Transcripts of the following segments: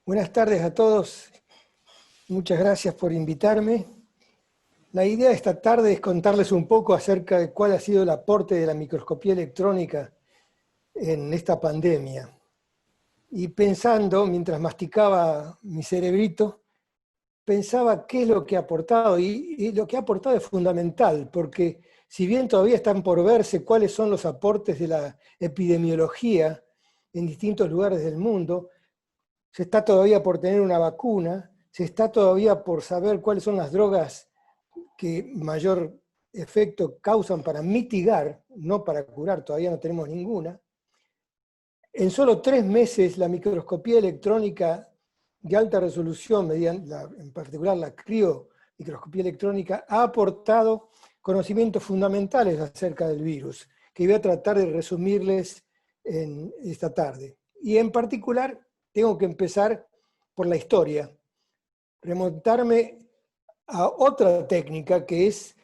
Buenas tardes a todos. Muchas gracias por invitarme. La idea de esta tarde es contarles un poco acerca de cuál ha sido el aporte de la microscopía electrónica en esta pandemia. Y pensando, mientras masticaba mi cerebrito, pensaba qué es lo que ha aportado. Y lo que ha aportado es fundamental, porque si bien todavía están por verse cuáles son los aportes de la epidemiología en distintos lugares del mundo, se está todavía por tener una vacuna, se está todavía por saber cuáles son las drogas que mayor efecto causan para mitigar, no para curar, todavía no tenemos ninguna. En solo 3 meses la microscopía electrónica de alta resolución, en particular la criomicroscopía electrónica, ha aportado conocimientos fundamentales acerca del virus, que voy a tratar de resumirles en esta tarde. Y en particular tengo que empezar por la historia, remontarme a otra técnica que es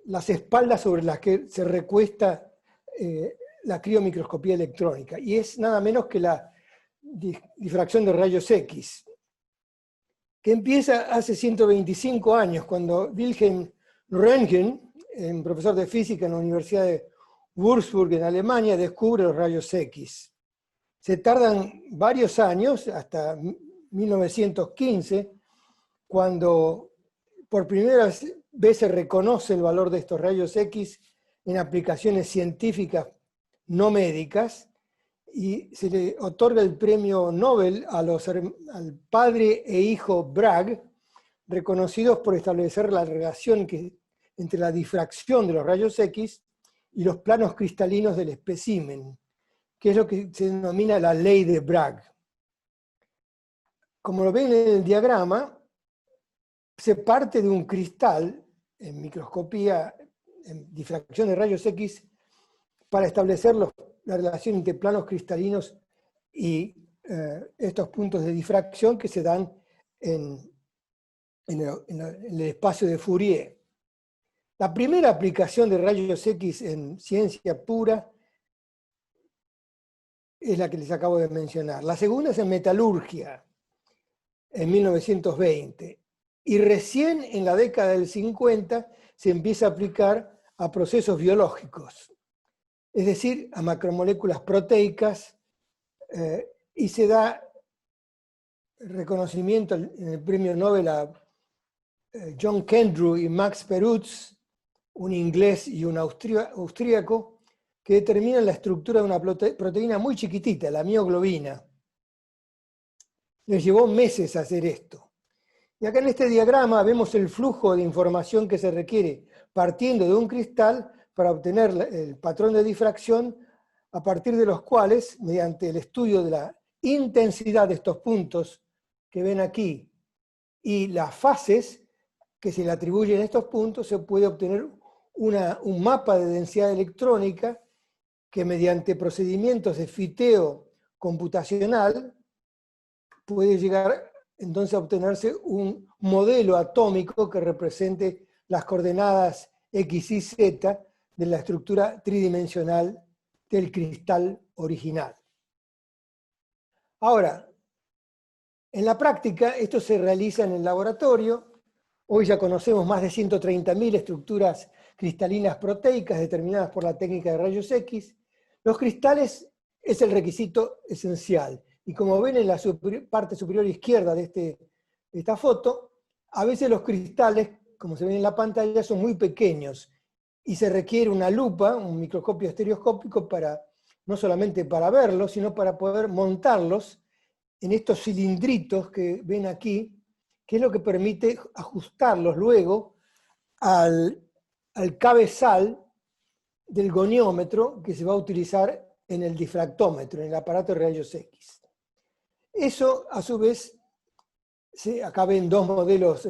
las espaldas sobre las que se recuesta la criomicroscopía electrónica, y es nada menos que la difracción de rayos X, que empieza hace 125 años, cuando Wilhelm Röntgen, profesor de física en la Universidad de Würzburg en Alemania, descubre los rayos X. Se tardan varios años, hasta 1915, cuando por primera vez se reconoce el valor de estos rayos X en aplicaciones científicas no médicas, y se le otorga el premio Nobel al padre e hijo Bragg, reconocidos por establecer la relación entre la difracción de los rayos X y los planos cristalinos del espécimen, que es lo que se denomina la ley de Bragg. Como lo ven en el diagrama, se parte de un cristal en microscopía, en difracción de rayos X, para establecer la relación entre planos cristalinos y estos puntos de difracción que se dan en el espacio de Fourier. La primera aplicación de rayos X en ciencia pura es la que les acabo de mencionar. La segunda es en metalurgia, en 1920. Y recién en la década del 50 se empieza a aplicar a procesos biológicos, es decir, a macromoléculas proteicas, y se da reconocimiento en el premio Nobel a John Kendrew y Max Perutz, un inglés y un austríaco, que determinan la estructura de una proteína muy chiquitita, la mioglobina. Les llevó meses hacer esto. Y acá en este diagrama vemos el flujo de información que se requiere partiendo de un cristal para obtener el patrón de difracción, a partir de los cuales, mediante el estudio de la intensidad de estos puntos que ven aquí y las fases que se le atribuyen a estos puntos, se puede obtener un mapa de densidad electrónica que, mediante procedimientos de fiteo computacional, puede llegar entonces a obtenerse un modelo atómico que represente las coordenadas X y Z de la estructura tridimensional del cristal original. Ahora, en la práctica esto se realiza en el laboratorio. Hoy ya conocemos más de 130.000 estructuras cristalinas proteicas determinadas por la técnica de rayos X. Los cristales es el requisito esencial. Y como ven en la parte superior izquierda de esta foto, a veces los cristales, como se ven en la pantalla, son muy pequeños y se requiere una lupa, un microscopio estereoscópico, no solamente para verlos, sino para poder montarlos en estos cilindritos que ven aquí, que es lo que permite ajustarlos luego al cabezal del goniómetro que se va a utilizar en el difractómetro, en el aparato de rayos X. Eso, a su vez, acá ven dos modelos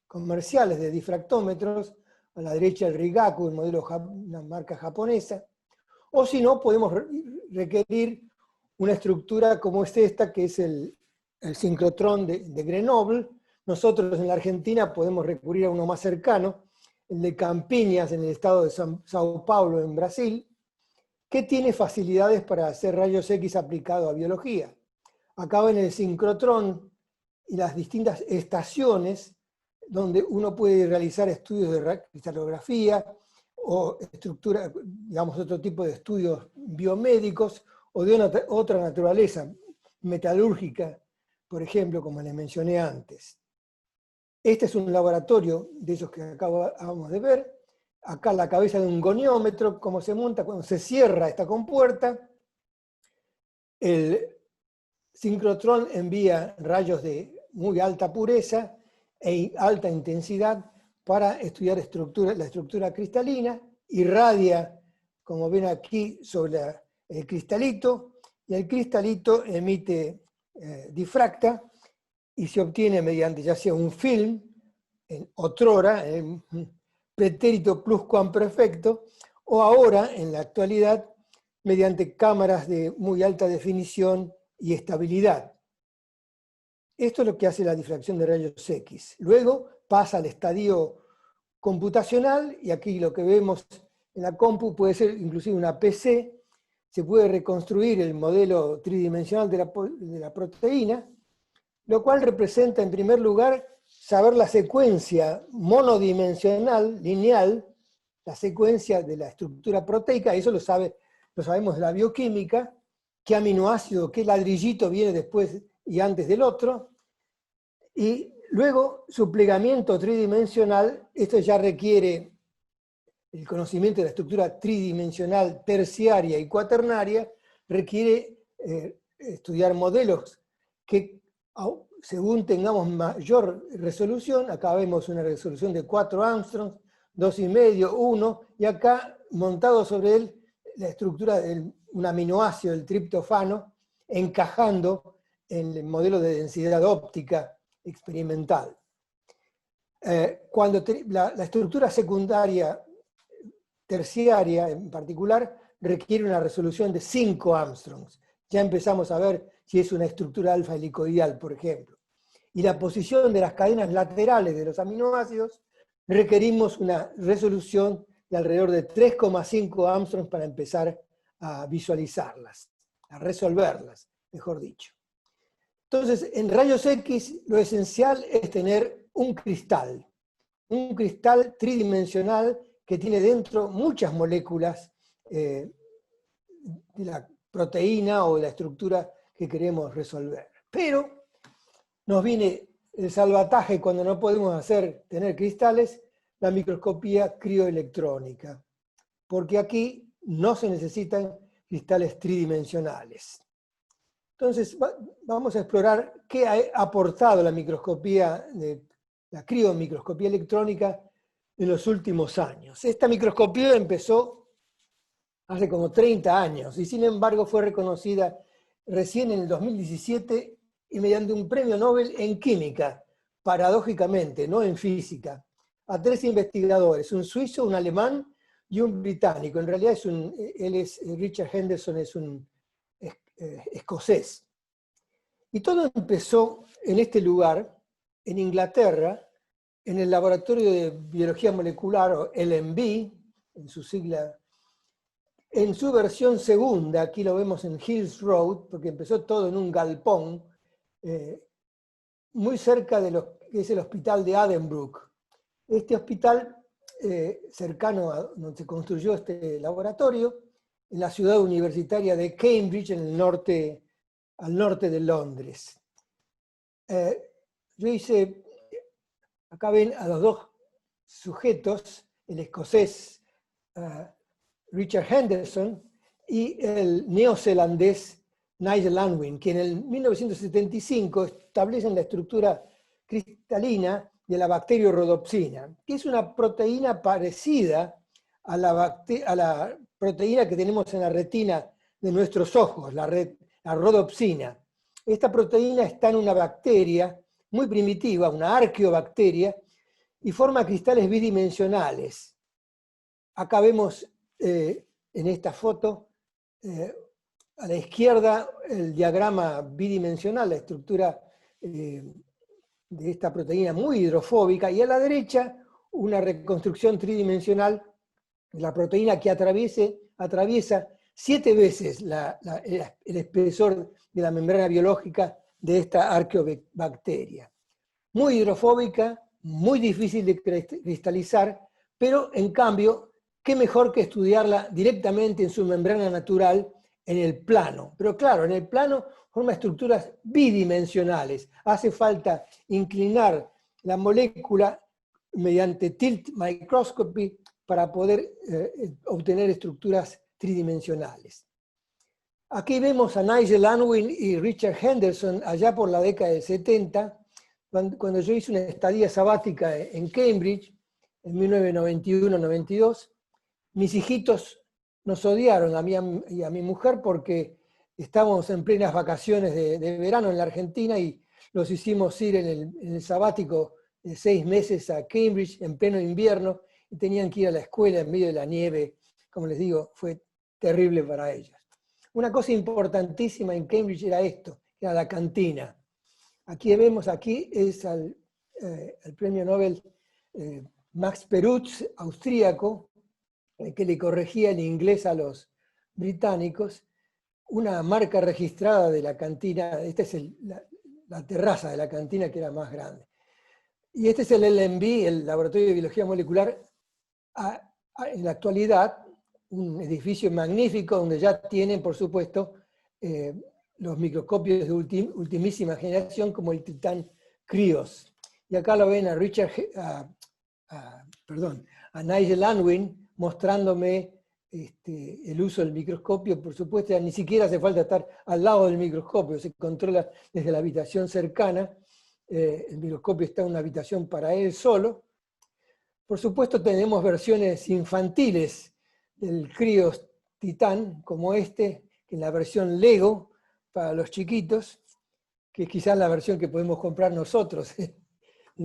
comerciales de difractómetros, a la derecha el Rigaku, el modelo una marca japonesa, o si no, podemos requerir una estructura como es esta, que es el sincrotrón de Grenoble. Nosotros en la Argentina podemos recurrir a uno más cercano, el de Campiñas, en el estado de Sao Paulo, en Brasil, que tiene facilidades para hacer rayos X aplicado a biología. Acá ven el sincrotrón y las distintas estaciones donde uno puede realizar estudios de cristalografía o estructura, digamos, otro tipo de estudios biomédicos o de otra naturaleza, metalúrgica, por ejemplo, como les mencioné antes. Este es un laboratorio de esos que acabamos de ver. Acá la cabeza de un goniómetro, cómo se monta cuando se cierra esta compuerta. El sincrotrón envía rayos de muy alta pureza e alta intensidad para estudiar la estructura cristalina, irradia, como ven aquí, sobre el cristalito, y el cristalito emite, difracta, y se obtiene mediante ya sea un film, en otrora, en pretérito pluscuamperfecto, o ahora, en la actualidad, mediante cámaras de muy alta definición y estabilidad. Esto es lo que hace la difracción de rayos X. Luego pasa al estadio computacional, y aquí lo que vemos en la compu puede ser inclusive una PC, se puede reconstruir el modelo tridimensional de la proteína, lo cual representa en primer lugar saber la secuencia monodimensional, lineal, la secuencia de la estructura proteica, eso lo sabemos de la bioquímica, qué aminoácido, qué ladrillito viene después y antes del otro, y luego su plegamiento tridimensional, esto ya requiere el conocimiento de la estructura tridimensional terciaria y cuaternaria, requiere estudiar modelos que, según tengamos mayor resolución, acá vemos una resolución de 4 angstroms, 2,5, 1, y acá montado sobre él la estructura de un aminoácido, el triptofano, encajando en el modelo de densidad óptica experimental. Cuando la estructura secundaria terciaria en particular requiere una resolución de 5 angstroms. Ya empezamos a ver si es una estructura alfa helicoidal, por ejemplo. Y la posición de las cadenas laterales de los aminoácidos requerimos una resolución de alrededor de 3,5 angstroms para empezar a visualizarlas, a resolverlas, mejor dicho. Entonces, en rayos X lo esencial es tener un cristal tridimensional que tiene dentro muchas moléculas de la proteína o de la estructura que queremos resolver. Pero nos viene el salvataje cuando no podemos tener cristales, la microscopía crioelectrónica, porque aquí no se necesitan cristales tridimensionales. Entonces, vamos a explorar qué ha aportado la microscopía, la criomicroscopía electrónica en los últimos años. Esta microscopía empezó hace como 30 años y sin embargo fue reconocida recién en el 2017 y mediante un premio Nobel en química, paradójicamente, no en física, a 3 investigadores, un suizo, un alemán y un británico. En realidad Richard Henderson es un escocés. Y todo empezó en este lugar, en Inglaterra, en el Laboratorio de Biología Molecular, o LMB, en su sigla, en su versión segunda, aquí lo vemos en Hills Road, porque empezó todo en un galpón, muy cerca de lo que es el hospital de Addenbrooke. Este hospital, cercano a donde se construyó este laboratorio, en la ciudad universitaria de Cambridge, al norte de Londres. Yo hice, acá ven a los dos sujetos, el escocés Richard Henderson y el neozelandés Nigel Unwin, que en el 1975 establecen la estructura cristalina de la bacteriorhodopsina, que es una proteína parecida a la proteína que tenemos en la retina de nuestros ojos, la rhodopsina. Esta proteína está en una bacteria muy primitiva, una arqueobacteria, y forma cristales bidimensionales. Acá vemos en esta foto, a la izquierda, el diagrama bidimensional, la estructura de esta proteína muy hidrofóbica, y a la derecha una reconstrucción tridimensional de la proteína que atraviesa 7 veces el espesor de la membrana biológica de esta arqueobacteria. Muy hidrofóbica, muy difícil de cristalizar, pero en cambio, qué mejor que estudiarla directamente en su membrana natural, en el plano. Pero claro, en el plano forma estructuras bidimensionales. Hace falta inclinar la molécula mediante tilt microscopy para poder obtener estructuras tridimensionales. Aquí vemos a Nigel Unwin y Richard Henderson allá por la década del 70, cuando yo hice una estadía sabática en Cambridge, en 1991-92. Mis hijitos nos odiaron a mí y a mi mujer porque estábamos en plenas vacaciones de verano en la Argentina y los hicimos ir en el sabático de 6 meses a Cambridge en pleno invierno y tenían que ir a la escuela en medio de la nieve. Como les digo, fue terrible para ellos. Una cosa importantísima en Cambridge era esto, era la cantina. Aquí vemos, aquí es el premio Nobel Max Perutz, austríaco, que le corregía el inglés a los británicos, una marca registrada de la cantina. Esta es la terraza de la cantina, que era más grande. Y este es el LMB, el Laboratorio de Biología Molecular, en la actualidad, un edificio magnífico donde ya tienen, por supuesto, los microscopios de ultimísima generación, como el Titan Krios. Y acá lo ven a a Nigel Unwin mostrándome el uso del microscopio. Por supuesto, ni siquiera hace falta estar al lado del microscopio, se controla desde la habitación cercana. El microscopio está en una habitación para él solo. Por supuesto, tenemos versiones infantiles del Krios Titan, como que es la versión Lego para los chiquitos, que es quizás la versión que podemos comprar nosotros en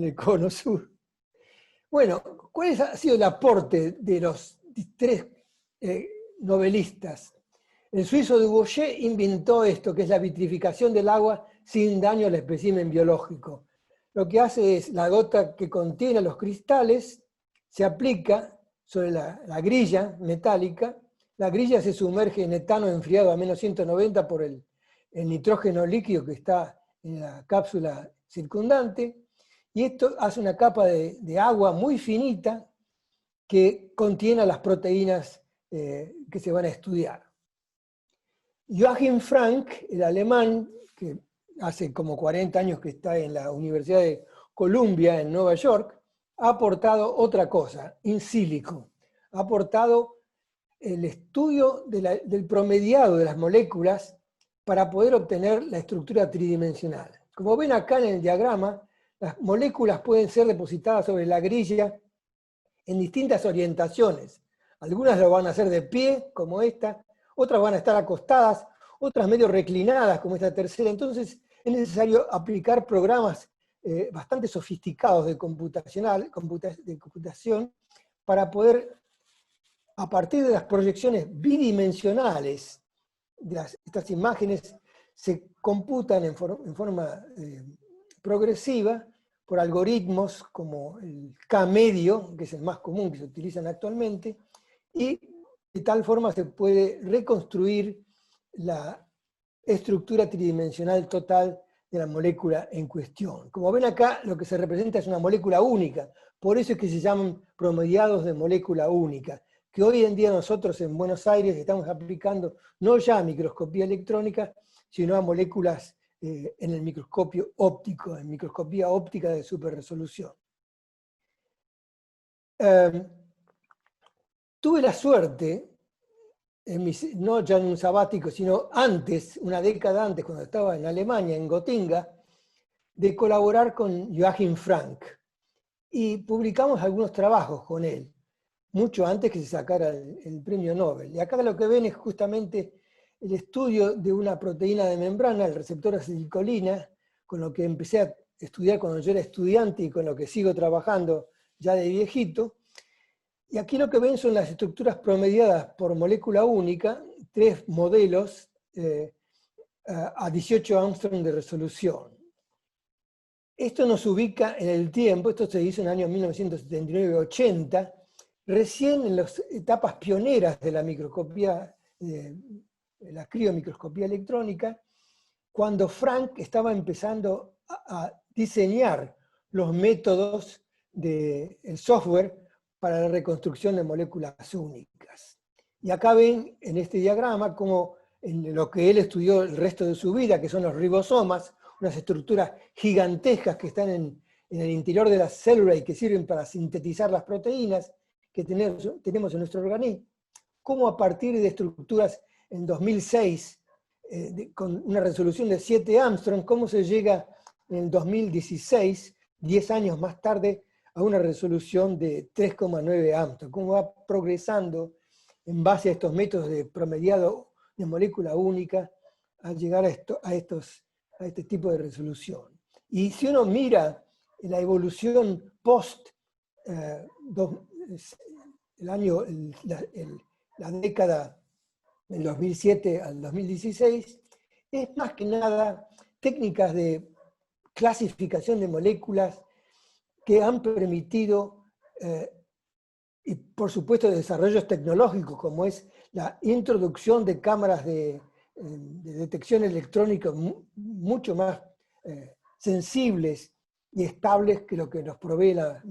el Cono Sur. Bueno, ¿cuál ha sido el aporte de los 3 novelistas? El suizo Dubochet inventó esto, que es la vitrificación del agua sin daño al espécimen biológico. Lo que hace es, la gota que contiene los cristales se aplica sobre la grilla metálica. La grilla se sumerge en etano enfriado a menos 190 por el nitrógeno líquido que está en la cápsula circundante, y esto hace una capa de agua muy finita que contiene las proteínas que se van a estudiar. Joachim Frank, el alemán, que hace como 40 años que está en la Universidad de Columbia en Nueva York, ha aportado otra cosa, in silico. Ha aportado el estudio del promediado de las moléculas para poder obtener la estructura tridimensional. Como ven acá en el diagrama, las moléculas pueden ser depositadas sobre la grilla en distintas orientaciones. Algunas lo van a hacer de pie, como esta, otras van a estar acostadas, otras medio reclinadas, como esta tercera. Entonces es necesario aplicar programas bastante sofisticados de computación para poder, a partir de las proyecciones bidimensionales de estas imágenes, se computan en forma progresiva por algoritmos como el K-medio, que es el más común que se utilizan actualmente, y de tal forma se puede reconstruir la estructura tridimensional total de la molécula en cuestión. Como ven acá, lo que se representa es una molécula única, por eso es que se llaman promediados de molécula única, que hoy en día nosotros en Buenos Aires estamos aplicando no ya a microscopía electrónica, sino a moléculas en el microscopio óptico, en microscopía óptica de superresolución. Tuve la suerte, no ya en un sabático, sino antes, una década antes, cuando estaba en Alemania, en Gotinga, de colaborar con Joachim Frank. Y publicamos algunos trabajos con él, mucho antes que se sacara el premio Nobel. Y acá lo que ven es justamente el estudio de una proteína de membrana, el receptor acetilcolina, con lo que empecé a estudiar cuando yo era estudiante y con lo que sigo trabajando ya de viejito. Y aquí lo que ven son las estructuras promediadas por molécula única, 3 modelos a 18 Armstrong de resolución. Esto nos ubica en el tiempo, esto se hizo en el año 1979-80, recién en las etapas pioneras de la microscopía, la criomicroscopía electrónica, cuando Frank estaba empezando a diseñar los métodos del software para la reconstrucción de moléculas únicas. Y acá ven en este diagrama cómo en lo que él estudió el resto de su vida, que son los ribosomas, unas estructuras gigantescas que están en el interior de las células y que sirven para sintetizar las proteínas que tenemos en nuestro organismo, cómo a partir de estructuras en 2006, con una resolución de 7 Armstrong, cómo se llega en 2016, 10 años más tarde, a una resolución de 3,9 Armstrong, cómo va progresando en base a estos métodos de promediado de molécula única a llegar a este tipo de resolución. Y si uno mira la evolución post la década del 2007 al 2016, es más que nada técnicas de clasificación de moléculas que han permitido, y por supuesto desarrollos tecnológicos, como es la introducción de cámaras de detección electrónica mucho más sensibles y estables que lo que nos provee la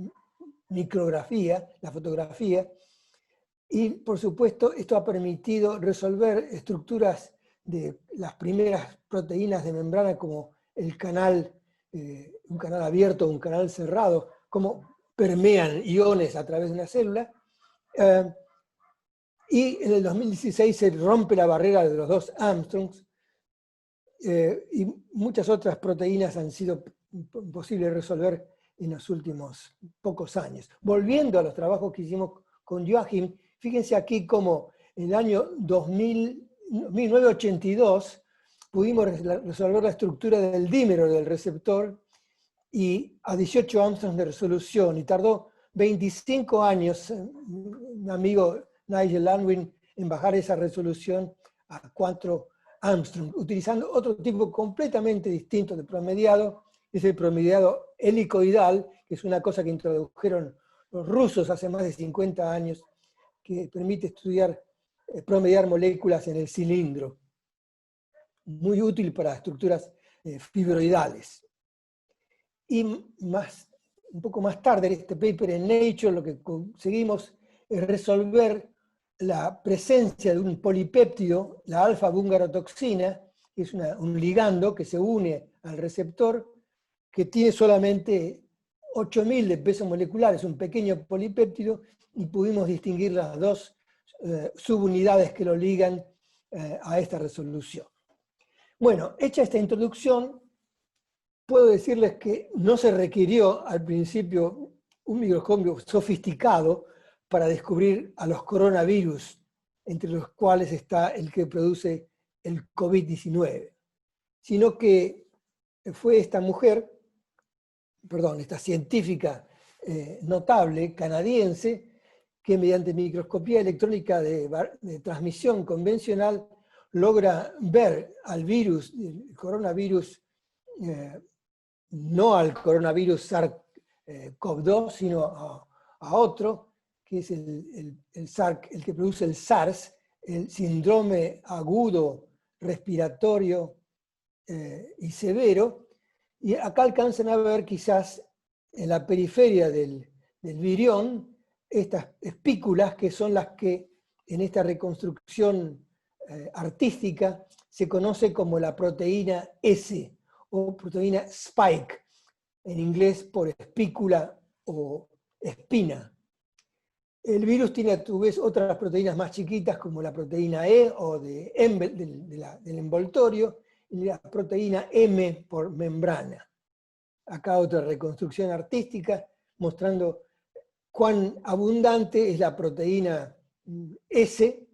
micrografía, la fotografía. Y por supuesto esto ha permitido resolver estructuras de las primeras proteínas de membrana como el canal, un canal abierto o un canal cerrado, cómo permean iones a través de una célula. Y en el 2016 se rompe la barrera de los 2 Armstrongs, y muchas otras proteínas han sido posibles de resolver en los últimos pocos años. Volviendo a los trabajos que hicimos con Joachim, fíjense aquí cómo en el año 1982 pudimos resolver la estructura del dímero del receptor y a 18 Armstrongs de resolución, y tardó 25 años un amigo Nigel Unwin en bajar esa resolución a 4 Armstrong, utilizando otro tipo completamente distinto de promediado, es el promediado helicoidal, que es una cosa que introdujeron los rusos hace más de 50 años, que permite promediar moléculas en el cilindro. Muy útil para estructuras fibroidales. Y un poco más tarde, en este paper en Nature, lo que conseguimos es resolver la presencia de un polipéptido, la alfa-bungarotoxina, que es un ligando que se une al receptor, que tiene solamente 8.000 de peso molecular, es un pequeño polipéptido, y pudimos distinguir las dos subunidades que lo ligan a esta resolución. Bueno, hecha esta introducción, puedo decirles que no se requirió al principio un microscopio sofisticado para descubrir a los coronavirus, entre los cuales está el que produce el COVID-19, sino que fue esta científica notable, canadiense, que mediante microscopía electrónica de transmisión convencional logra ver al virus, el coronavirus, no al coronavirus SARS-CoV-2, sino a otro, que es el que produce el SARS, el síndrome agudo respiratorio y severo. Y acá alcanzan a ver quizás en la periferia del virión estas espículas que son las que en esta reconstrucción artística se conoce como la proteína S o proteína spike, en inglés por espícula o espina. El virus tiene a su vez otras proteínas más chiquitas como la proteína E o del envoltorio y la proteína M por membrana. Acá otra reconstrucción artística mostrando cuán abundante es la proteína S,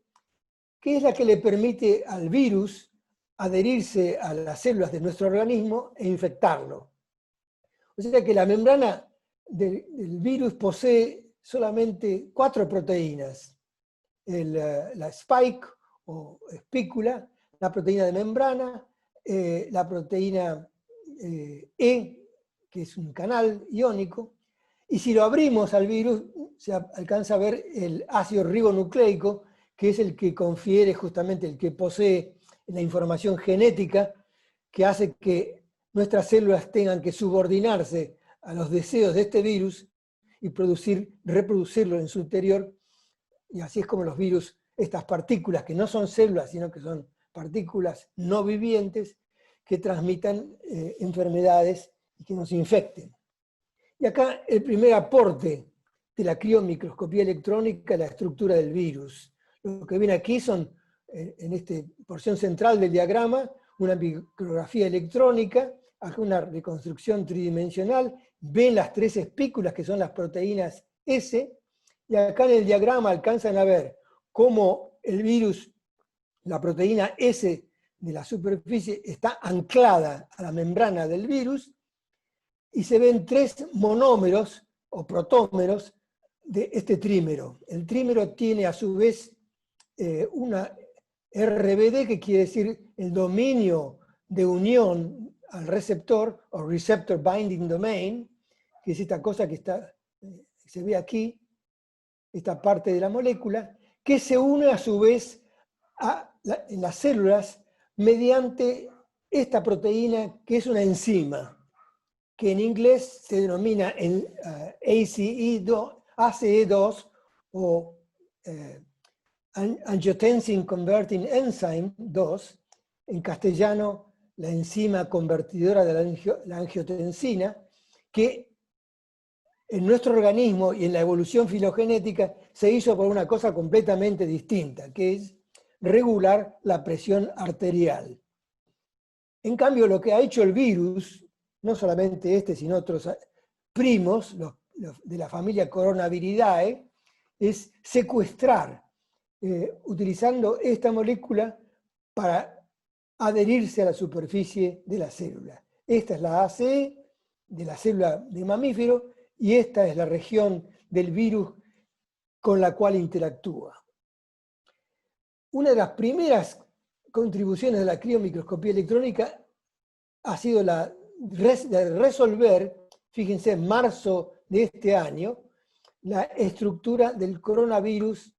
que es la que le permite al virus adherirse a las células de nuestro organismo e infectarlo. O sea que la membrana del virus posee solamente 4 proteínas: la spike o espícula, la proteína de membrana, la proteína E, que es un canal iónico, y si lo abrimos al virus se alcanza a ver el ácido ribonucleico, que es el que confiere justamente, el que posee la información genética que hace que nuestras células tengan que subordinarse a los deseos de este virus y reproducirlo en su interior, y así es como los virus, estas partículas que no son células, sino que son partículas no vivientes, que transmitan enfermedades y que nos infecten. Y acá el primer aporte de la criomicroscopía electrónica es la estructura del virus. Lo que ven aquí son, en esta porción central del diagrama, una micrografía electrónica, acá una reconstrucción tridimensional, ven las 3 espículas que son las proteínas S, y acá en el diagrama alcanzan a ver cómo el virus, la proteína S de la superficie, está anclada a la membrana del virus, y se ven 3 monómeros o protómeros de este trímero. El trímero tiene a su vez una RBD, que quiere decir el dominio de unión al receptor, o Receptor Binding Domain, que es esta cosa que se ve aquí, esta parte de la molécula, que se une a su vez en las células mediante esta proteína que es una enzima, que en inglés se denomina ACE2 o Angiotensin Converting Enzyme 2, en castellano la enzima convertidora de la angiotensina, que en nuestro organismo y en la evolución filogenética se hizo por una cosa completamente distinta, que es regular la presión arterial. En cambio, lo que ha hecho el virus, no solamente este, sino otros primos de la familia Coronaviridae, es secuestrar, utilizando esta molécula para adherirse a la superficie de la célula. Esta es la ACE de la célula de mamífero y esta es la región del virus con la cual interactúa. Una de las primeras contribuciones de la criomicroscopía electrónica ha sido la de resolver, fíjense, en marzo de este año, la estructura del coronavirus,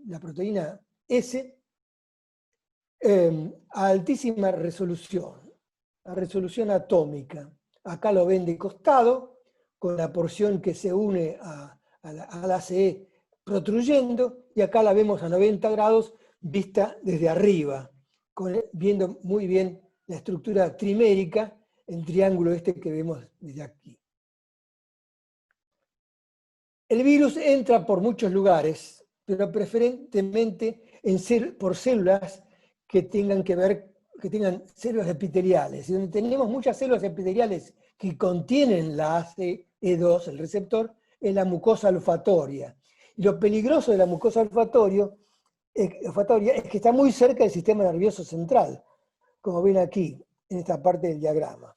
la proteína S, a altísima resolución, a resolución atómica. Acá lo ven de costado, con la porción que se une a la ACE protruyendo, y acá la vemos a 90 grados vista desde arriba, viendo muy bien la estructura trimérica, el triángulo este que vemos desde aquí. El virus entra por muchos lugares, pero preferentemente por células que tengan células epiteliales. Y donde tenemos muchas células epiteliales que contienen la ACE2, el receptor, es la mucosa olfatoria. Y lo peligroso de la mucosa olfatoria es que está muy cerca del sistema nervioso central, como ven aquí, en esta parte del diagrama.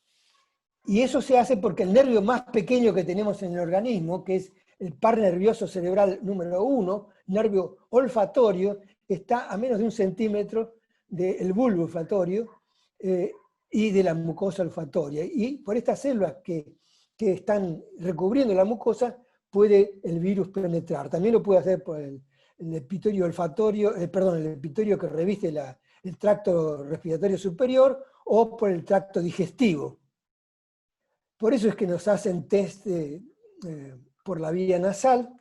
Y eso se hace porque el nervio más pequeño que tenemos en el organismo, que es el par nervioso cerebral número 1, nervio olfatorio, está a menos de 1 centímetro del bulbo olfatorio y de la mucosa olfatoria. Y por estas células que están recubriendo la mucosa, puede el virus penetrar. También lo puede hacer por el epitelio olfatorio, el epitelio que reviste el tracto respiratorio superior, o por el tracto digestivo. Por eso es que nos hacen test por la vía nasal,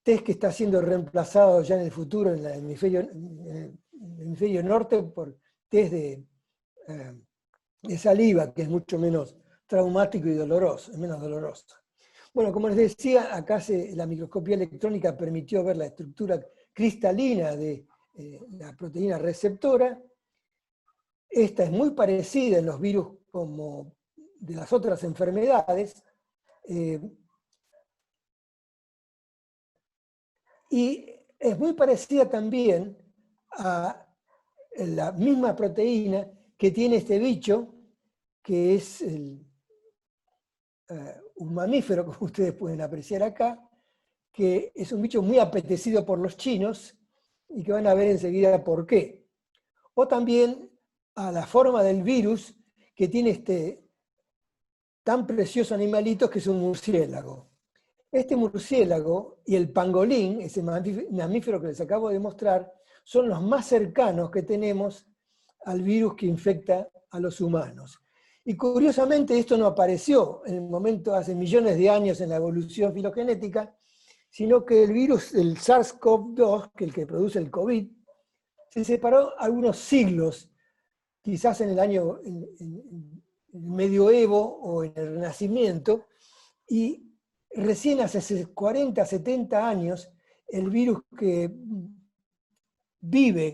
test que está siendo reemplazado ya en el futuro en el hemisferio norte por test de saliva, que es mucho menos traumático y doloroso, es menos doloroso. Bueno, como les decía, acá la microscopía electrónica permitió ver la estructura cristalina de la proteína receptora. Esta es muy parecida en los virus como de las otras enfermedades, y es muy parecida también a la misma proteína que tiene este bicho, que es un mamífero, como ustedes pueden apreciar acá, que es un bicho muy apetecido por los chinos y que van a ver enseguida por qué. O también a la forma del virus que tiene este tan precioso animalito que es un murciélago. Este murciélago y el pangolín, ese mamífero que les acabo de mostrar, son los más cercanos que tenemos al virus que infecta a los humanos. Y curiosamente esto no apareció en el momento hace millones de años en la evolución filogenética, sino que el virus, el SARS-CoV-2, que es el que produce el COVID, se separó algunos siglos, quizás en el año en el medioevo o en el Renacimiento, y recién hace 40, 70 años, el virus que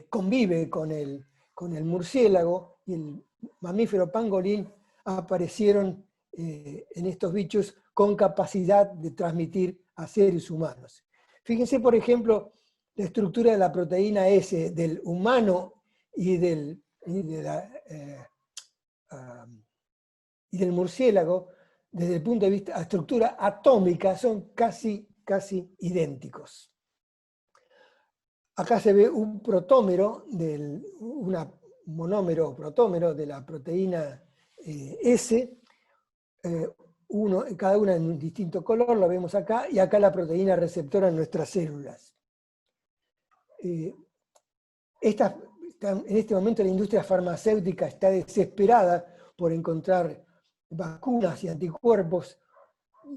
convive con el murciélago y el mamífero pangolín aparecieron en estos bichos con capacidad de transmitir a seres humanos. Fíjense, por ejemplo, la estructura de la proteína S del humano y del murciélago, desde el punto de vista de estructura atómica, son casi idénticos. Acá se ve un protómero, un monómero o protómero de la proteína S, cada una en un distinto color, lo vemos acá, y acá la proteína receptora en nuestras células. En este momento la industria farmacéutica está desesperada por encontrar vacunas y anticuerpos,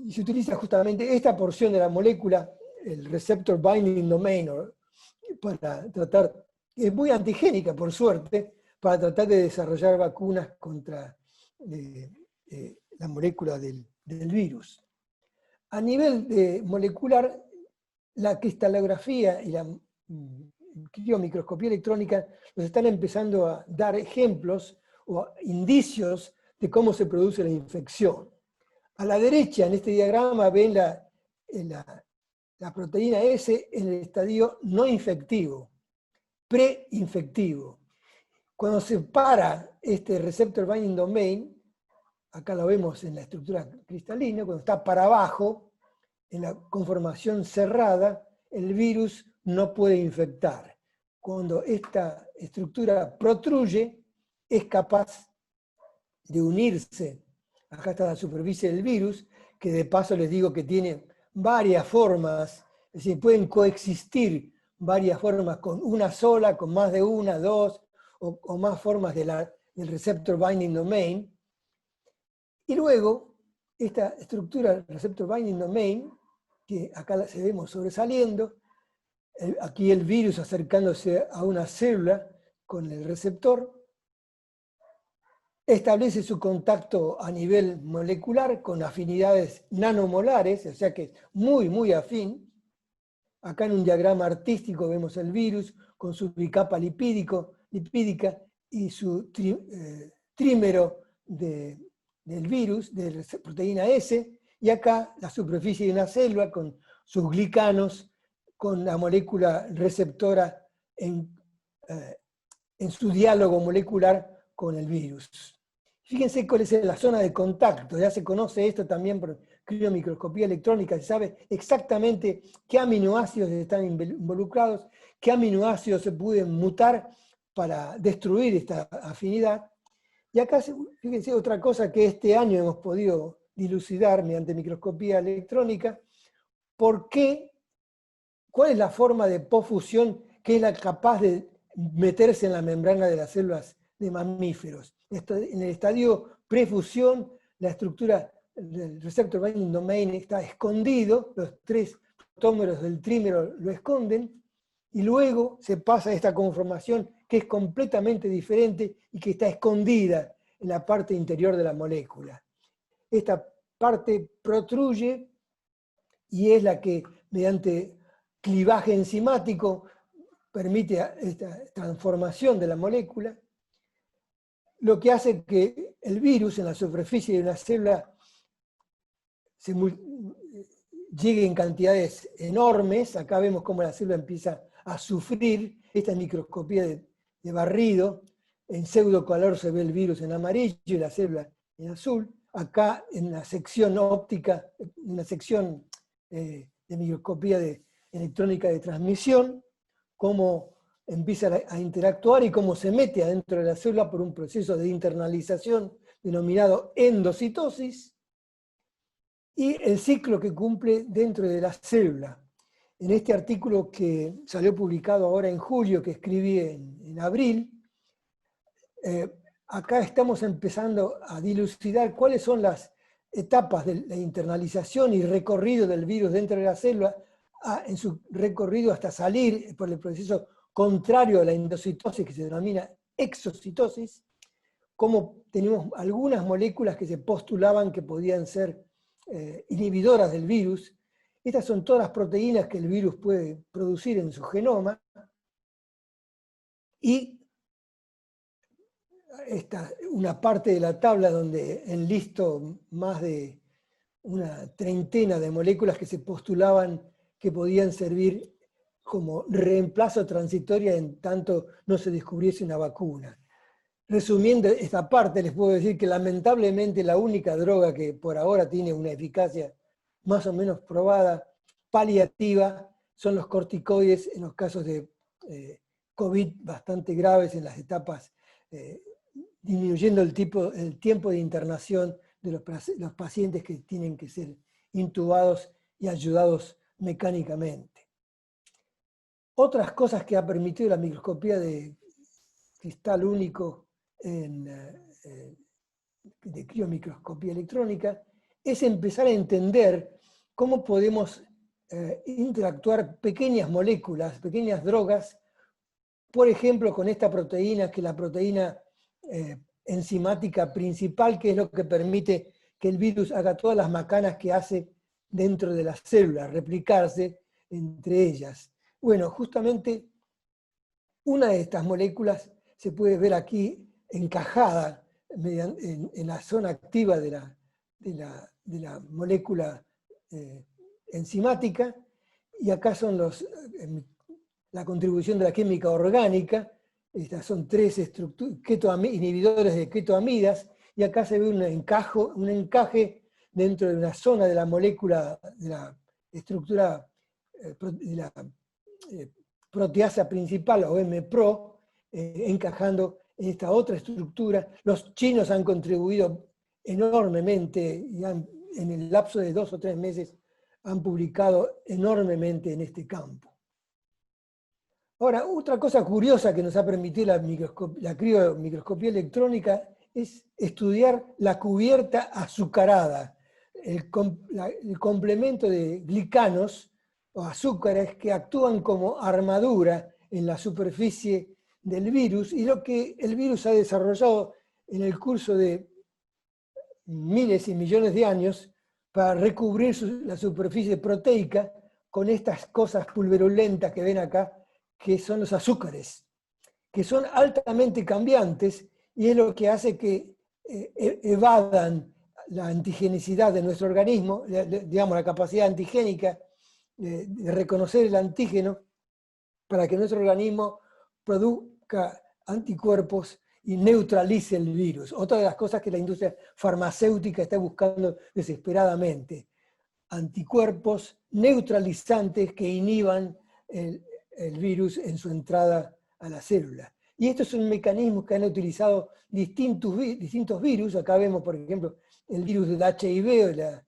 y se utiliza justamente esta porción de la molécula, el receptor binding domain, para tratar, es muy antigénica por suerte, para tratar de desarrollar vacunas contra la molécula del virus. A nivel molecular, la cristalografía y la criomicroscopía electrónica nos están empezando a dar ejemplos o indicios de cómo se produce la infección. A la derecha, en este diagrama, ven la proteína S en el estadio no infectivo, preinfectivo. Cuando se para este receptor binding domain, acá lo vemos en la estructura cristalina, cuando está para abajo, en la conformación cerrada, el virus no puede infectar. Cuando esta estructura protruye, es capaz de unirse. Acá está la superficie del virus, que de paso les digo que tiene varias formas, es decir, pueden coexistir varias formas con una sola, con más de una, dos, o más formas del receptor binding domain. Y luego, esta estructura receptor binding domain, que acá se vemos sobresaliendo, aquí el virus acercándose a una célula con el receptor, establece su contacto a nivel molecular con afinidades nanomolares, o sea que es muy afín. Acá en un diagrama artístico vemos el virus con su bicapa lipídica y su trímero del virus, de la proteína S, y acá la superficie de una célula con sus glicanos, con la molécula receptora en su diálogo molecular con el virus. Fíjense cuál es la zona de contacto, ya se conoce esto también por criomicroscopía electrónica, se sabe exactamente qué aminoácidos están involucrados, qué aminoácidos se pueden mutar para destruir esta afinidad. Y acá, fíjense, otra cosa que este año hemos podido dilucidar mediante microscopía electrónica, cuál es la forma de posfusión que es la capaz de meterse en la membrana de las células de mamíferos. En el estadio prefusión, la estructura del receptor binding domain está escondido, los tres protómeros del trímero lo esconden, y luego se pasa a esta conformación que es completamente diferente y que está escondida en la parte interior de la molécula. Esta parte protruye y es la que, mediante clivaje enzimático, permite esta transformación de la molécula, lo que hace que el virus en la superficie de una célula llegue en cantidades enormes. Acá vemos cómo la célula empieza a sufrir esta microscopía de barrido. En pseudocalor se ve el virus en amarillo y la célula en azul. Acá en la sección óptica, en la sección de microscopía electrónica de transmisión, cómo empieza a interactuar y cómo se mete adentro de la célula por un proceso de internalización denominado endocitosis, y el ciclo que cumple dentro de la célula. En este artículo que salió publicado ahora en julio, que escribí en abril, Eh, Acá estamos empezando a dilucidar cuáles son las etapas de la internalización y recorrido del virus dentro de la célula, en su recorrido hasta salir por el proceso contrario a la endocitosis, que se denomina exocitosis, como tenemos algunas moléculas que se postulaban que podían ser inhibidoras del virus. Estas son todas las proteínas que el virus puede producir en su genoma, y una parte de la tabla donde enlisto más de una treintena de moléculas que se postulaban que podían servir como reemplazo transitoria en tanto no se descubriese una vacuna. Resumiendo esta parte, les puedo decir que lamentablemente la única droga que por ahora tiene una eficacia más o menos probada, paliativa, son los corticoides en los casos de COVID bastante graves en las etapas, disminuyendo el tiempo de internación de los pacientes que tienen que ser intubados y ayudados mecánicamente. Otras cosas que ha permitido la microscopía de cristal único de criomicroscopía electrónica es empezar a entender cómo podemos interactuar pequeñas moléculas, pequeñas drogas, por ejemplo, con esta proteína, que es la proteína enzimática principal, que es lo que permite que el virus haga todas las macanas que hace dentro de las células, replicarse entre ellas. Bueno, justamente una de estas moléculas se puede ver aquí encajada en la zona activa de la molécula enzimática, y acá son la contribución de la química orgánica. Estas son tres inhibidores de ketoamidas, y acá se ve un encaje dentro de una zona de la molécula, de la estructura de la proteasa principal, o MPRO, encajando en esta otra estructura. Los chinos han contribuido enormemente, y en el lapso de 2 o 3 meses han publicado enormemente en este campo. Ahora, otra cosa curiosa que nos ha permitido la criomicroscopía electrónica es estudiar la cubierta azucarada, el complemento de glicanos o azúcares que actúan como armadura en la superficie del virus, y lo que el virus ha desarrollado en el curso de miles y millones de años para recubrir la superficie proteica con estas cosas pulverulentas que ven acá, que son los azúcares, que son altamente cambiantes, y es lo que hace que evadan la antigenicidad de nuestro organismo, digamos, la capacidad antigénica de reconocer el antígeno, para que nuestro organismo produzca anticuerpos y neutralice el virus. Otra de las cosas que la industria farmacéutica está buscando desesperadamente: anticuerpos neutralizantes que inhiban el virus en su entrada a la célula. Y estos son mecanismos que han utilizado distintos virus. Acá vemos, por ejemplo, el virus del HIV,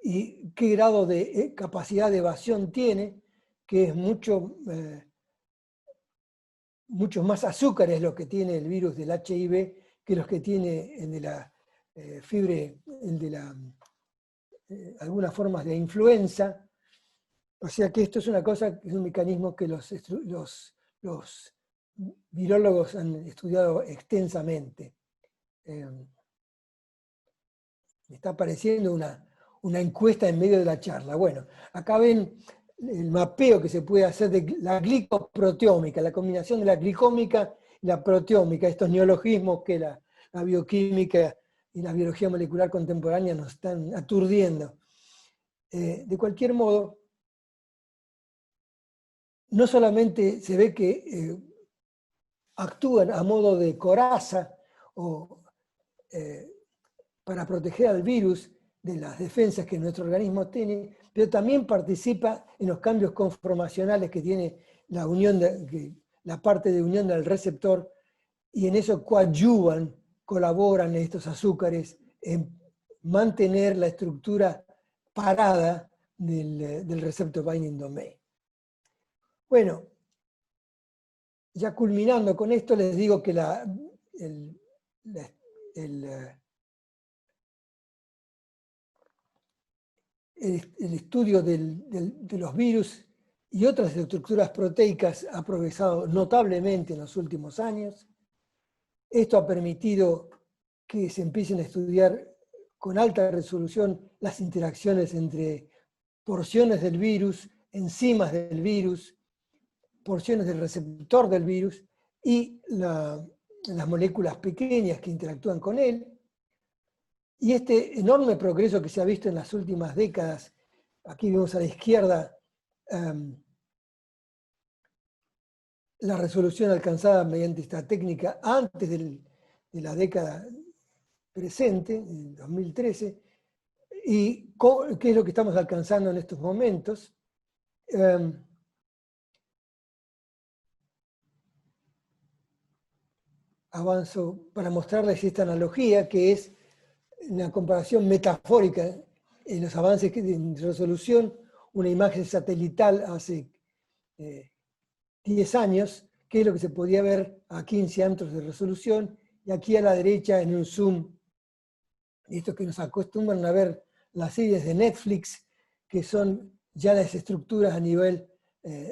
y qué grado de capacidad de evasión tiene, que es muchos más azúcares los que tiene el virus del HIV que los que tiene el de la fiebre, el de algunas formas de influenza. O sea que esto es una cosa, es un mecanismo que los virólogos han estudiado extensamente. Me está apareciendo una encuesta en medio de la charla. Bueno, acá ven el mapeo que se puede hacer de la glicoproteómica, la combinación de la glicómica y la proteómica, estos neologismos que la bioquímica y la biología molecular contemporánea nos están aturdiendo. De cualquier modo, no solamente se ve que actúan a modo de coraza o para proteger al virus de las defensas que nuestro organismo tiene, pero también participa en los cambios conformacionales que tiene la parte de unión del receptor, y en eso colaboran estos azúcares en mantener la estructura parada del receptor binding domain. Bueno, ya culminando con esto, les digo que el estudio de los virus y otras estructuras proteicas ha progresado notablemente en los últimos años. Esto ha permitido que se empiecen a estudiar con alta resolución las interacciones entre porciones del virus, enzimas del virus, porciones del receptor del virus y las moléculas pequeñas que interactúan con él. Y este enorme progreso que se ha visto en las últimas décadas, aquí vemos a la izquierda la resolución alcanzada mediante esta técnica antes de la década presente, en 2013, y qué es lo que estamos alcanzando en estos momentos. Avanzo para mostrarles esta analogía, que es una comparación metafórica en los avances de resolución. Una imagen satelital hace 10 años, que es lo que se podía ver a 15 ámetros de resolución, y aquí a la derecha en un zoom, estos que nos acostumbran a ver las series de Netflix, que son ya las estructuras a nivel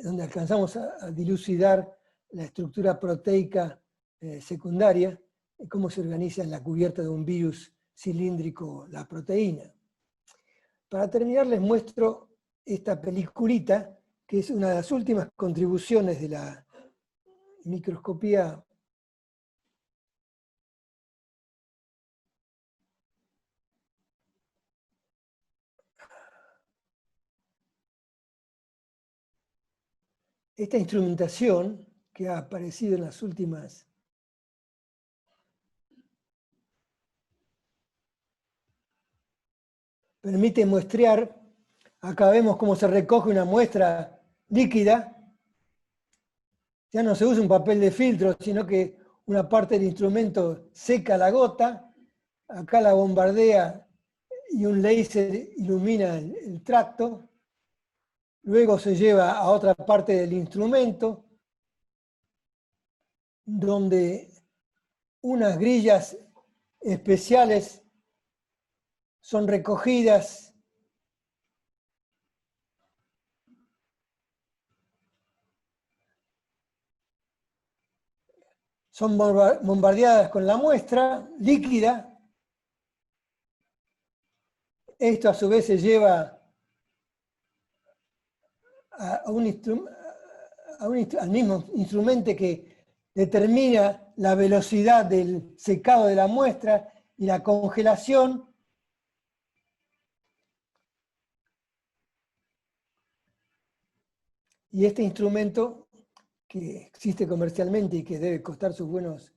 donde alcanzamos a dilucidar la estructura proteica secundaria, y cómo se organiza en la cubierta de un virus cilíndrico la proteína. Para terminar les muestro esta peliculita, que es una de las últimas contribuciones de la microscopía esta instrumentación que ha aparecido en las últimas permite muestrear. Acá vemos cómo se recoge una muestra líquida. Ya no se usa un papel de filtro, sino que una parte del instrumento seca la gota, acá la bombardea y un láser ilumina el tracto. Luego se lleva a otra parte del instrumento, donde unas grillas especiales son recogidas son bombardeadas con la muestra líquida. Esto a su vez se lleva al mismo instrumento que determina la velocidad del secado de la muestra y la congelación. Y este instrumento, que existe comercialmente y que debe costar sus buenos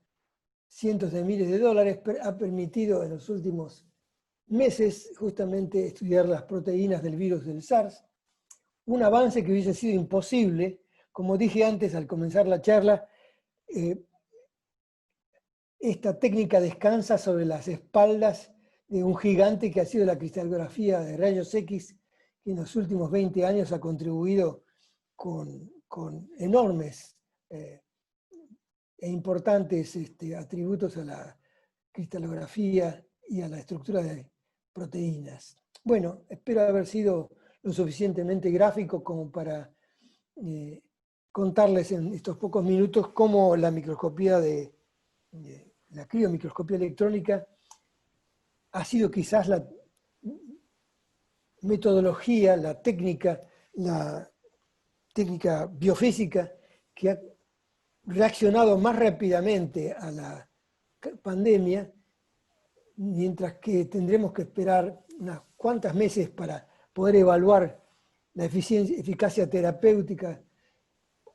cientos de miles de dólares, ha permitido en los últimos meses justamente estudiar las proteínas del virus del SARS. Un avance que hubiese sido imposible, como dije antes al comenzar la charla. Esta técnica descansa sobre las espaldas de un gigante que ha sido la cristalografía de rayos X, que en los últimos 20 años ha contribuido con enormes e importantes atributos a la cristalografía y a la estructura de proteínas. Bueno, espero haber sido lo suficientemente gráfico como para contarles en estos pocos minutos cómo la microscopía la criomicroscopía electrónica ha sido quizás la metodología, la técnica biofísica que ha reaccionado más rápidamente a la pandemia, mientras que tendremos que esperar unas cuantas meses para poder evaluar la eficacia terapéutica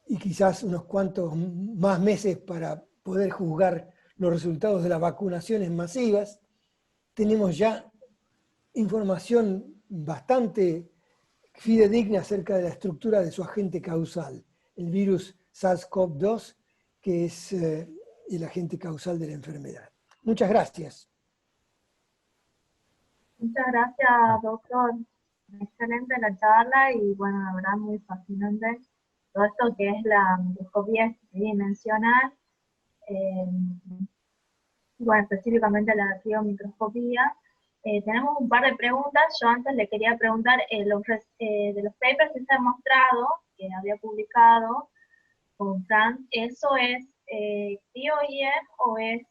y quizás unos cuantos más meses para poder juzgar los resultados de las vacunaciones masivas. Tenemos ya información bastante fidedigna acerca de la estructura de su agente causal, el virus SARS-CoV-2, que es el agente causal de la enfermedad. Muchas gracias. Muchas gracias, doctor. Excelente la charla y, bueno, la verdad, muy fascinante todo esto que es la microscopía tridimensional, bueno, específicamente la criomicroscopía. Tenemos un par de preguntas. Yo antes le quería preguntar de los papers que se han mostrado, que había publicado con Frank, ¿eso es cryo-EM o es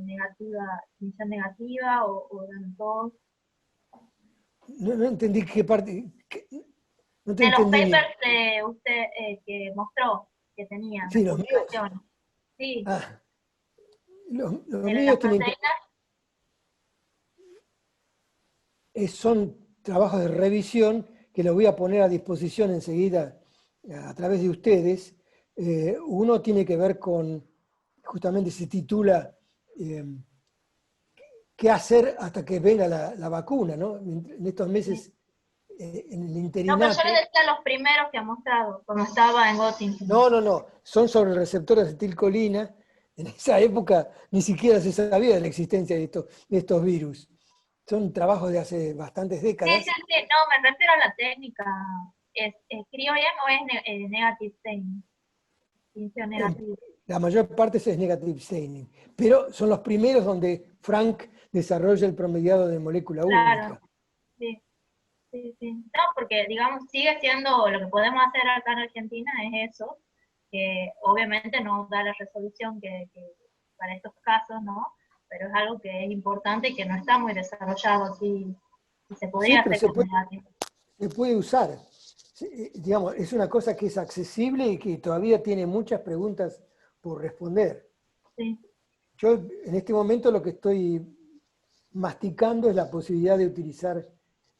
negativa, emisión negativa o eran dos? No entendí qué parte, no te De los entendí bien. papers de usted que mostró, que tenían Sí, las los míos. publicaciones. Sí, Ah, los de míos las tienen proteínas. son trabajos de revisión que los voy a poner a disposición enseguida a través de ustedes. Uno tiene que ver con, justamente se titula ¿qué hacer hasta que venga la vacuna? ¿No? En estos meses, en el No, pero yo le interinato. decía los primeros que ha mostrado, cuando estaba en Göttingen. No, son sobre el receptor de acetilcolina. En esa época ni siquiera se sabía de la existencia de estos virus. Son trabajos de hace bastantes Sí, sí, décadas. sí, no, me refiero a la técnica. ¿Es cryo-EM o es negative stain? Tinción En- negativa. la mayor parte es negative staining, pero son los primeros donde Frank desarrolla el promediado de molécula Claro, única. sí, sí, sí. No, porque, digamos, sigue siendo, lo que podemos hacer acá en Argentina es eso, que obviamente no da la resolución que para estos casos, ¿no? Pero es algo que es importante y que no está muy desarrollado aquí, y se Sí, podría pero hacer con negativo. se puede usar. Sí, digamos, es una cosa que es accesible y que todavía tiene muchas preguntas por responder. Sí, Yo en este momento lo que estoy masticando es la posibilidad de utilizar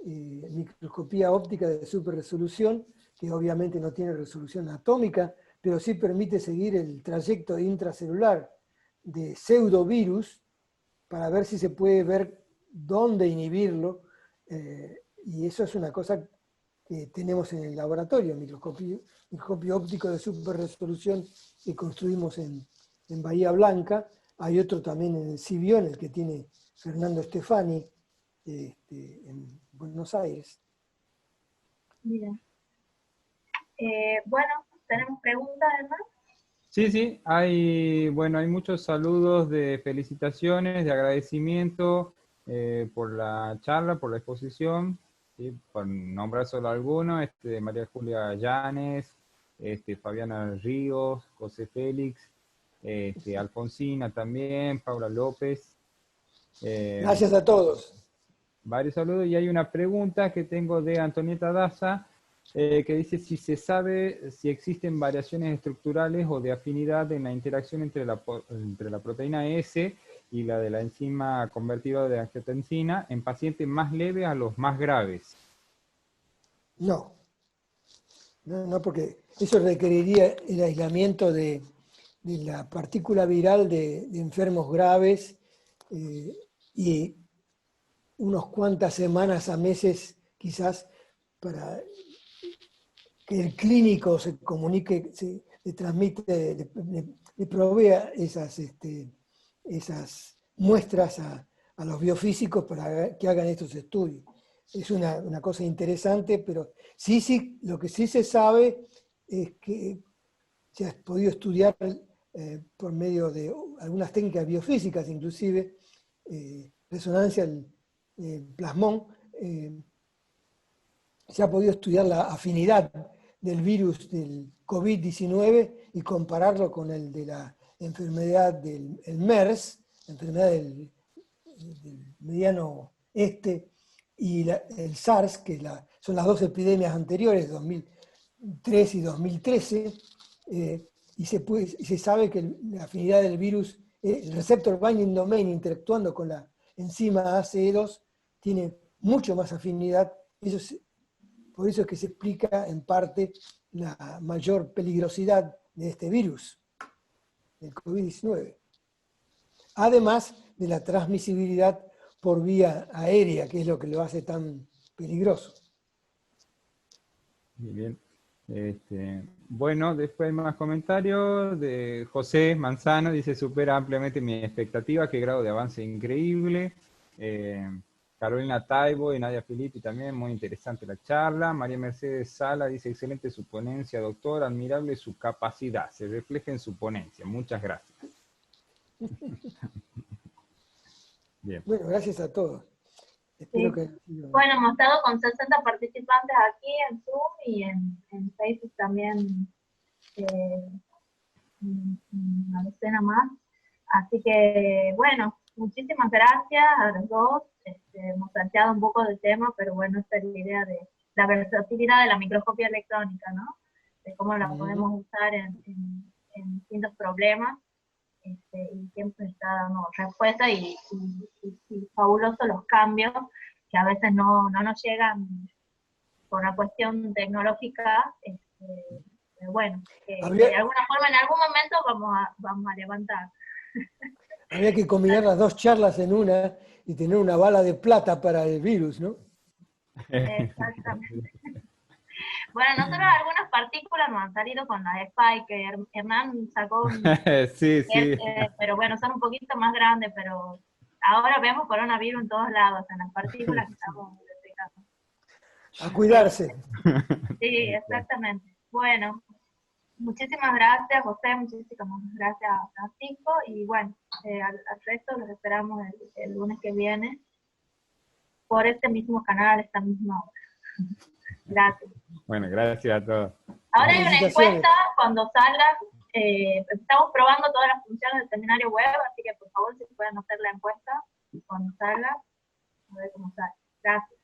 microscopía óptica de superresolución, que obviamente no tiene resolución atómica, pero sí permite seguir el trayecto intracelular de pseudovirus para ver si se puede ver dónde inhibirlo. Y eso es una cosa que tenemos en el laboratorio, microscopio óptico de superresolución que construimos en Bahía Blanca. Hay otro también en el CIBIO, el que tiene Fernando Stefani, en Buenos Aires. bien. Bueno, tenemos preguntas, además. Sí, sí, bueno, hay muchos saludos de felicitaciones, de agradecimiento por la charla, por la exposición, ¿sí? Por nombrar solo algunos, María Julia Llanes, Fabiana Ríos, José Félix, Alfonsina también, Paula López. Gracias a todos. Varios saludos y hay una pregunta que tengo de Antonieta Daza que dice si se sabe si existen variaciones estructurales o de afinidad en la interacción entre la proteína S y la de la enzima convertidora de angiotensina en pacientes más leves a los más graves. No, no, porque eso requeriría el aislamiento de la partícula viral de enfermos graves y unos cuantas semanas a meses quizás para que el clínico se comunique, le transmite, le provea esas muestras a los biofísicos para que hagan estos estudios. Es una cosa interesante, pero sí, lo que sí se sabe es que se ha podido estudiar por medio de algunas técnicas biofísicas, inclusive resonancia plasmón, se ha podido estudiar la afinidad del virus del COVID-19 y compararlo con el de la enfermedad del MERS, la enfermedad del mediano este, y el SARS, que son las dos epidemias anteriores, 2003 y 2013, y se sabe que la afinidad del virus, el receptor binding domain interactuando con la enzima ACE2, tiene mucho más afinidad. Por eso es que se explica en parte la mayor peligrosidad de este virus, del COVID-19. Además de la transmisibilidad por vía aérea, que es lo que lo hace tan peligroso. Muy bien. Bueno, después hay más comentarios de José Manzano, dice supera ampliamente mi expectativa, qué grado de avance increíble. Carolina Taibo y Nadia Filippi también, muy interesante la charla. María Mercedes Sala dice, excelente su ponencia, doctor, admirable su capacidad, se refleja en su ponencia. Muchas gracias. Bien. Bueno, gracias a todos. Espero que... Bueno, hemos estado con 60 participantes aquí en Zoom y en Facebook también una docena más. Así que, bueno, muchísimas gracias a los dos. Hemos planteado un poco del tema, pero bueno, esta es la idea de la versatilidad de la microscopía electrónica, ¿no? De cómo la podemos usar en distintos problemas. Y siempre está dando respuesta y fabulosos los cambios que a veces no nos llegan por una cuestión tecnológica, pero bueno, que de alguna forma en algún momento vamos a levantar. Habría que combinar las dos charlas en una y tener una bala de plata para el virus, ¿no? Exactamente. Bueno, nosotros algunas partículas nos han salido con las Spike, que Hernán sacó sí, sí. pero bueno, son un poquito más grandes, pero ahora vemos coronavirus en todos lados, en las partículas que estamos detectando. A cuidarse. Sí, exactamente. Bueno, muchísimas gracias, José, muchísimas gracias, Francisco, y bueno, al resto los esperamos el lunes que viene por este mismo canal, esta misma hora. Gracias. Bueno, gracias a todos. Ahora hay una encuesta, cuando salga, estamos probando todas las funciones del seminario web, así que por favor si pueden hacer la encuesta cuando salga, a ver cómo sale. Gracias.